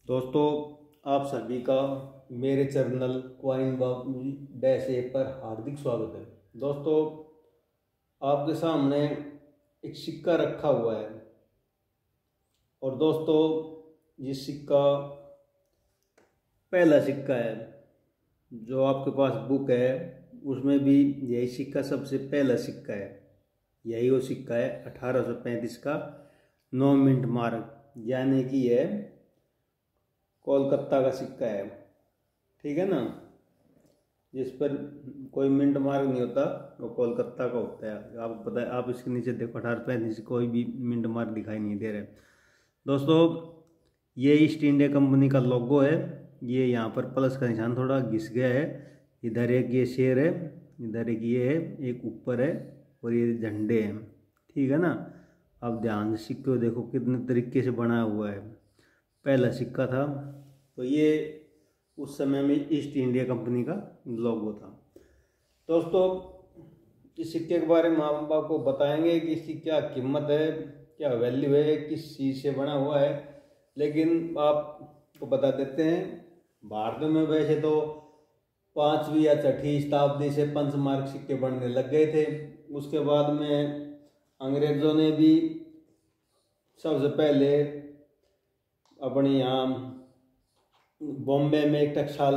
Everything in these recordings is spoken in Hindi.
दोस्तों, आप सभी का मेरे चैनल Coin-Baby-A पर हार्दिक स्वागत है। दोस्तों, आपके सामने एक सिक्का रखा हुआ है और दोस्तों ये सिक्का पहला सिक्का है। जो आपके पास बुक है उसमें भी यही सिक्का सबसे पहला सिक्का है। यही वो सिक्का है 1835 का 9 मिंट मार्क, यानी कि यह कोलकाता का सिक्का है। ठीक है ना, जिस पर कोई मिंट मार्क नहीं होता वो कोलकाता का होता है। आपको पता है, आप इसके नीचे देखो 1835 कोई भी मिंट मार्क दिखाई नहीं दे रहा है। दोस्तों, ये ईस्ट इंडिया कंपनी का लोगो है। ये यहाँ पर प्लस का निशान थोड़ा घिस गया है। इधर एक ये शेर है, इधर एक ये है, एक ऊपर है और ये झंडे हैं। ठीक है ना। अब ध्यान से सिक्के को देखो कितने तरीके से बनाया हुआ है। पहला सिक्का था तो ये उस समय में ईस्ट इंडिया कंपनी का लोगो था। दोस्तों, इस सिक्के के बारे में हम आपको बताएंगे कि इसकी क्या कीमत है, क्या वैल्यू है, किस चीज़ से बना हुआ है। लेकिन आपको बता देते हैं, भारत में वैसे तो 5वीं या 6वीं शताब्दी से पंचमार्क सिक्के बनने लग गए थे। उसके बाद में अंग्रेज़ों ने भी सबसे पहले अपने यहाँ बॉम्बे में एक टकसाल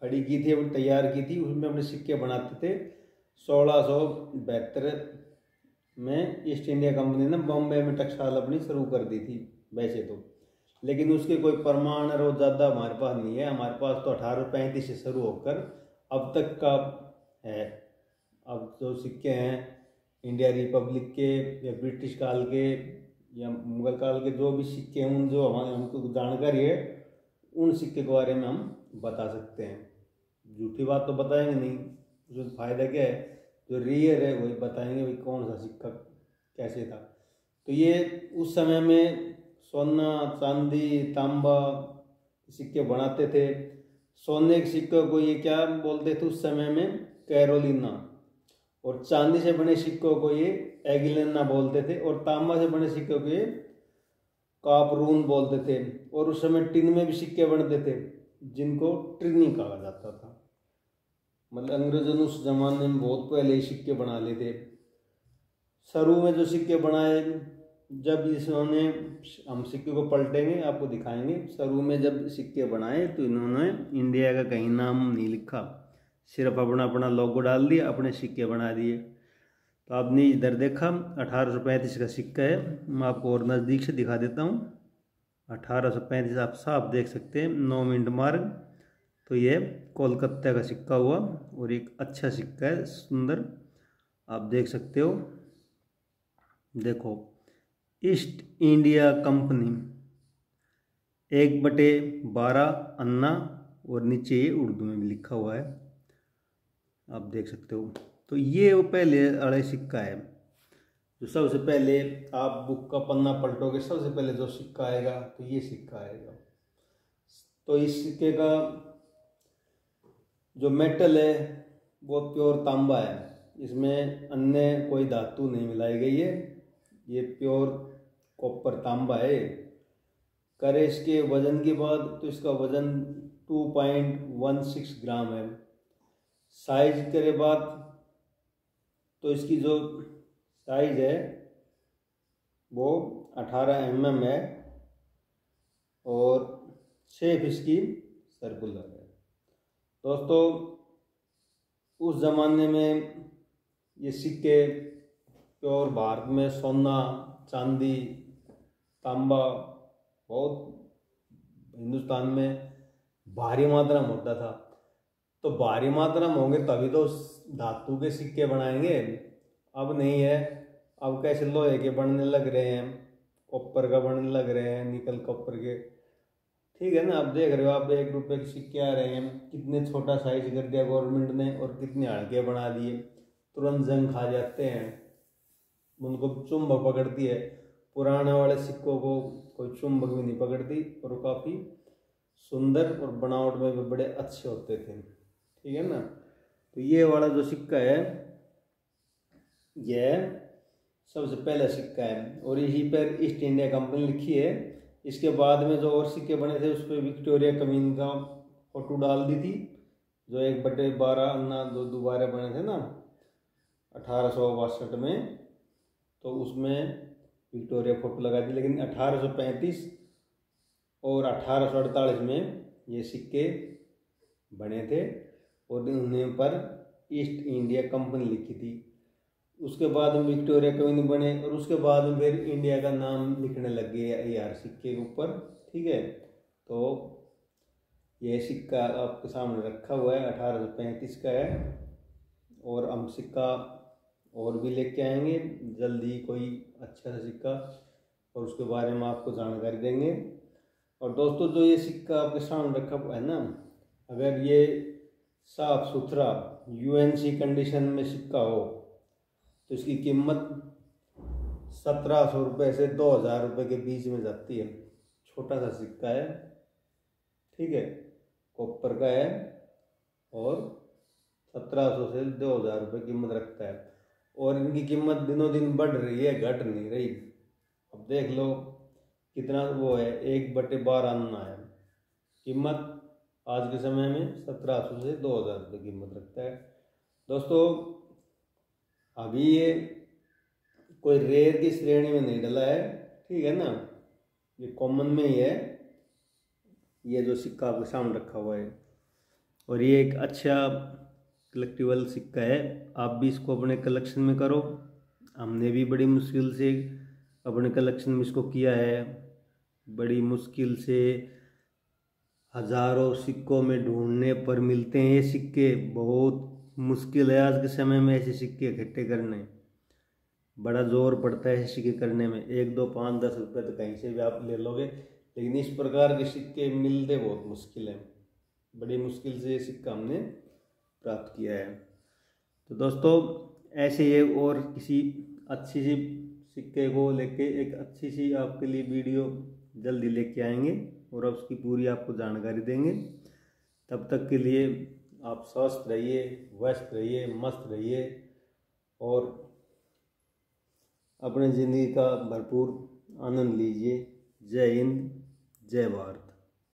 खड़ी की थी, तैयार की थी, उसमें अपने सिक्के बनाते थे। 1672 में ईस्ट इंडिया कंपनी ने बॉम्बे में टकसाल अपनी शुरू कर दी थी वैसे तो, लेकिन उसके कोई प्रमाण और ज़्यादा हमारे पास नहीं है। हमारे पास तो 1835 से शुरू होकर अब तक का है। अब जो सिक्के हैं इंडिया रिपब्लिक के या ब्रिटिश काल के या मुगल काल के जो भी सिक्के हैं, उन जो हमारे हमको जानकारी है उन सिक्के के बारे में हम बता सकते हैं। झूठी बात तो बताएंगे नहीं, उसमें फ़ायदा क्या है। जो रियल है वही बताएंगे, भाई कौन सा सिक्का कैसे था। तो ये उस समय में सोना, चांदी, तांबा सिक्के बनाते थे। सोने के सिक्के को ये क्या बोलते थे उस समय में, कैरोलिना, और चांदी से बने सिक्कों को ये एगिलेना बोलते थे, और तांबा से बने सिक्कों को ये कापरून बोलते थे। और उस समय टिन में भी सिक्के बनते थे जिनको ट्रिनी कहा जाता था। मतलब अंग्रेजों ने उस जमाने में बहुत पहले ही सिक्के बना लिए थे। शुरू में जो सिक्के बनाए, जब इन्होंने, हम सिक्के को पलटेंगे आपको दिखाएंगे, शुरू में जब सिक्के बनाए तो इन्होंने इंडिया का कहीं नाम नहीं लिखा, सिर्फ अपना अपना लोगो डाल दिया, अपने सिक्के बना दिए। तो आपने इधर देखा 1835 का सिक्का है। मैं आपको और नज़दीक से दिखा देता हूँ। 1835 आप साफ देख सकते हैं, 9 मिंट मार्क। तो ये कोलकाता का सिक्का हुआ और एक अच्छा सिक्का है, सुंदर, आप देख सकते हो। देखो, ईस्ट इंडिया कंपनी 1/12 अन्ना, और नीचे ये उर्दू में भी लिखा हुआ है, आप देख सकते हो। तो ये वो पहले वाला सिक्का है जो सबसे पहले आप बुक का पन्ना पलटोगे, सबसे पहले जो सिक्का आएगा तो ये सिक्का आएगा। तो इस सिक्के का जो मेटल है वो प्योर तांबा है। इसमें अन्य कोई धातु नहीं मिलाई गई है। ये प्योर कॉपर तांबा है। करे इसके वजन की बात तो इसका वजन 2.16 ग्राम है। साइज करे बात तो इसकी जो साइज है वो 18 mm है और शेप इसकी सर्कुलर है। दोस्तों, उस ज़माने में ये सिक्के प्योर भारत में सोना, चांदी, तांबा बहुत हिंदुस्तान में भारी मात्रा में होता था। तो भारी मात्रा में होंगे तभी तो धातु के सिक्के बनाएंगे। अब नहीं है, अब कैसे लोहे के बनने लग रहे हैं, कॉपर का बनने लग रहे हैं, निकल कॉपर के। ठीक है ना, आप देख रहे हो, आप 1 रुपये के सिक्के आ रहे हैं, कितने छोटा साइज कर दिया गवर्नमेंट ने और कितने हल्के बना दिए, तुरंत जंग खा जाते हैं, उनको चुंबक पकड़ती है। पुराने वाले सिक्कों को कोई चुंबक भी नहीं पकड़ती और वो काफ़ी सुंदर और बनावट में भी बड़े अच्छे होते थे। ठीक है ना। तो ये वाला जो सिक्का है यह सबसे पहला सिक्का है और यहीं पर ईस्ट इंडिया कंपनी लिखी है। इसके बाद में जो और सिक्के बने थे उस पर विक्टोरिया कवीन का फोटो डाल दी थी, जो 1/12 अन्ना जो दोबारा बने थे ना 1862 में, तो उसमें विक्टोरिया फोटो लगा दी। लेकिन 1835 और 1848 में ये सिक्के बने थे और उन्हें पर ईस्ट इंडिया कंपनी लिखी थी। उसके बाद में विक्टोरिया कवीन बने और उसके बाद में फिर इंडिया का नाम लिखने लग गए यार सिक्के के ऊपर। ठीक है, तो यह सिक्का आपके सामने रखा हुआ है, 1835 का है। और हम सिक्का और भी लेके आएंगे जल्दी, कोई अच्छा सा सिक्का, और उसके बारे में आपको जानकारी देंगे। और दोस्तों जो ये सिक्का आपके सामने रखा हुआ है ना, अगर ये साफ सुथरा यूएनसी कंडीशन में सिक्का हो तो इसकी कीमत 1700 रुपये से 2000 रुपये के बीच में जाती है। छोटा सा सिक्का है, ठीक है, कॉपर का है और 1700 से 2000 रुपये कीमत रखता है। और इनकी कीमत दिनों दिन बढ़ रही है, घट नहीं रही। अब देख लो कितना वो है, 1/12 अन्ना है। कीमत आज के समय में 1700 से 2000 रुपये कीमत रखता है। दोस्तों अभी ये कोई रेयर की श्रेणी में नहीं डला है, ठीक है ना, ये कॉमन में ही है, ये जो सिक्का आपके सामने रखा हुआ है। और ये एक अच्छा कलेक्टिबल सिक्का है, आप भी इसको अपने कलेक्शन में करो। हमने भी बड़ी मुश्किल से अपने कलेक्शन में इसको किया है, बड़ी मुश्किल से हजारों सिक्कों में ढूंढने पर मिलते हैं ये सिक्के। बहुत मुश्किल है आज के समय में ऐसे सिक्के इकट्ठे करने, बड़ा जोर पड़ता है ऐसे सिक्के करने में। 1, 2, 5, 10 रुपये तो कहीं से भी आप ले लोगे, लेकिन इस प्रकार के सिक्के मिलते बहुत मुश्किल है। बड़ी मुश्किल से ये सिक्का हमने प्राप्त किया है। तो दोस्तों ऐसे ही और किसी अच्छी सी सिक्के को लेके एक अच्छी सी आपके लिए वीडियो जल्दी लेके आएंगे और अब उसकी पूरी आपको जानकारी देंगे। तब तक के लिए आप स्वस्थ रहिए, व्यस्त रहिए, मस्त रहिए और अपनी ज़िंदगी का भरपूर आनंद लीजिए। जय हिंद, जय भारत।